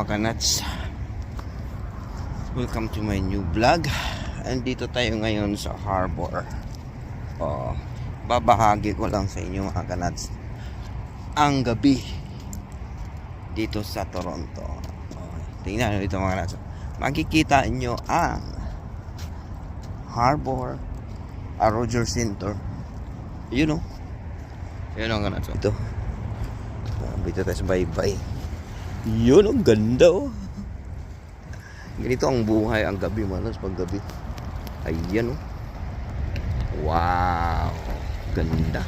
mga kanats, welcome to my new vlog. Andito tayo ngayon sa harbor. Babahagi ko lang sa inyo mga kanats ang gabi dito sa Toronto. Tingnan nyo dito mga kanats, makikita nyo ang harbor, Rogers Center. Yun o, yun ang kanats. Ito dito tayo sa bye-bye. Yun, ang ganda oh. Ganito ang buhay ang gabi, malas pag gabi. Ayan oh. Wow, ganda.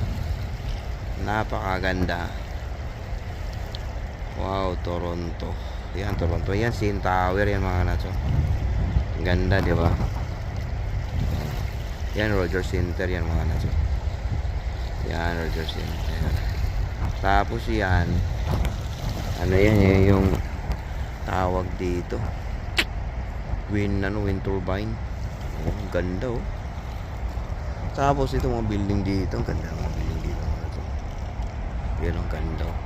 Napakaganda. Wow, Toronto. Yan, Toronto. Yan, CN Tower yan mga naso. Ganda, di ba? Yan, Rogers Center yan mga naso. Yan, Rogers Center. Tapos yan, ano yan yung tawag dito, wind turbine. Ganda oh. Tapos ito mga building dito, ang ganda ng mga building dito. Yan ang ganda oh.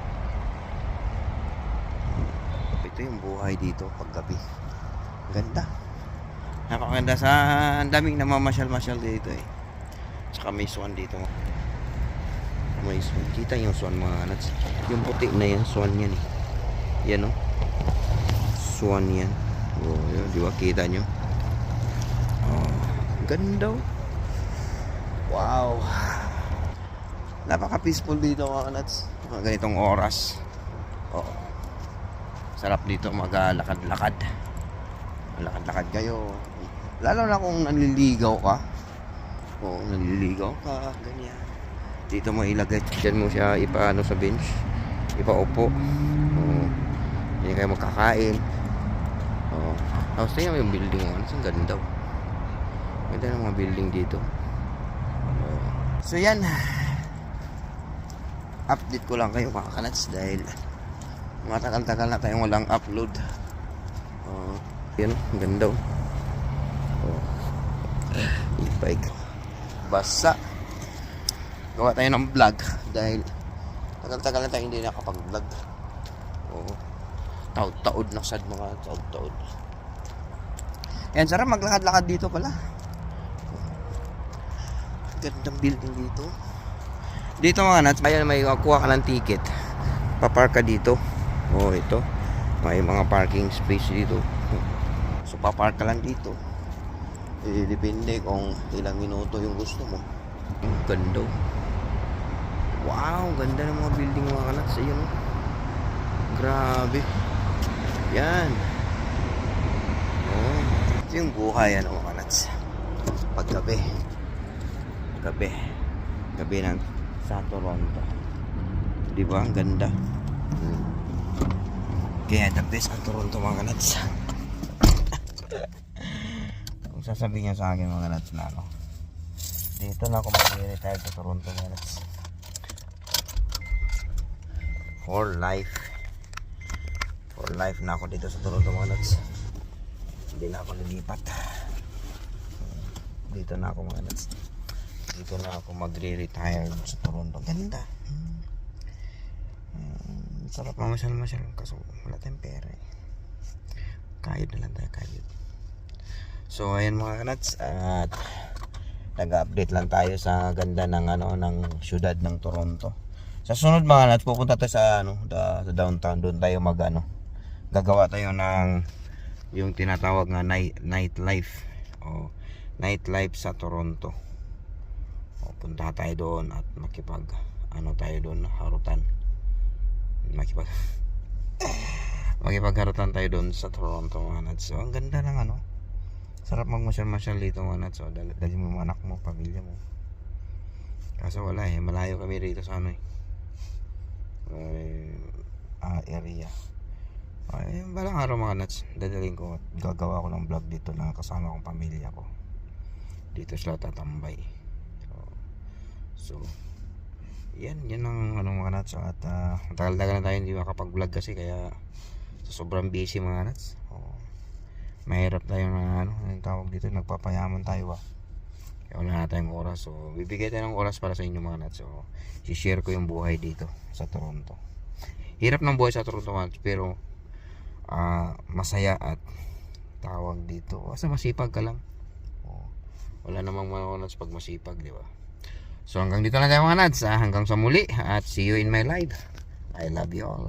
Ito yung buhay dito pag gabi. Ganda, napakaganda. Ang daming namamasyal-masyal dito eh. Tsaka may swan dito. May swan. Kita yung swan mga kanats. Yung puti na yan, swan yan eh. Yan o, swan yan. Yun, di ba kita nyo? Ganda o. Wow, napaka peaceful dito mga kanats. Ganitong oras. Sarap dito maglakad-lakad. Lakad-lakad kayo, lalo na kung nanliligaw ka. Nanliligaw ka, ganyan. Dito mo ilagay, dyan mo siya ipaano sa bench, ipaupo. Hindi kayo magkakain. Tapos tingnan mo yung building mo. Ang ganda. Ganda ng mga building dito. So yan, update ko lang kayo mga kanats dahil matagal-tagal na tayong walang upload. Yan, ang ganda. Bike basa. Gawa tayo ng vlog dahil tagal-tagal na tayo hindi nakapag-vlog. Taod-taod na sad mga taod-taod. Yan, sarap maglakad-lakad dito pala. Gandang building dito. Dito mga nats, ayan, may kuha ka ng ticket, papark ka dito. Ito, may mga parking space dito. So papark ka lang dito. Depende kung ilang minuto yung gusto mo. Ganda. Wow, ganda ng mga building mga kanats. Ayun oh. Grabe. Yan. Ito yung buhay ano mga kanats paggabi. Gabi ng sa Toronto. Diba? Ang ganda. Kaya the best ang Toronto mga kanats. Kung sasabihin niya sa akin mga kanats na ano, dito na ako mag-retire sa Toronto mga kanats. For life na ako dito sa Toronto mga kanats. Hindi na ako lilipat. Dito na ako mga kanats. Dito na ako magre-retire sa Toronto. Ganda. Sarap mamasyal-masyal kaso wala tayong pera eh. Kayod na lang tayo, kayod. So ayan mga kanats, at nag-update lang tayo sa ganda ng ano, ng syudad ng Toronto. Sa sunod mga kanats, pupunta tayo sa ano, sa downtown. Doon tayo gagawa tayo ng yung tinatawag na nightlife. Nightlife sa Toronto. Punta tayo doon at tayo doon, harutan. Makipagharutan tayo doon sa Toronto mga nats. So ang ganda ng ano, sarap magmasyal-masyal dito mga nats. So dali mo mga anak mo, pamilya mo. Kaso wala eh, malayo kami rito sa ano area. Balang araw mga nats, dadalhin ko at gagawa ko ng vlog dito na kasama kong pamilya ko. Dito sila tatambay. So yan ang ano mga nats. At tagal-tagal na tayo hindi makapag-vlog kasi kaya sobrang busy mga nats. Mahirap tayo na ano, yung tawag dito, nagpapayaman tayo ba. Kaya wala na tayong oras. So bibigay tayo ng oras para sa inyo mga nats. So i-share ko yung buhay dito sa Toronto. Hirap ng buhay sa Toronto mga nats, pero masaya at tawag dito, basta masipag ka lang. Wala namang manonood pag masipag, di ba? So hanggang dito lang tayo mga nads, hanggang sa muli, at see you in my live. I love you all.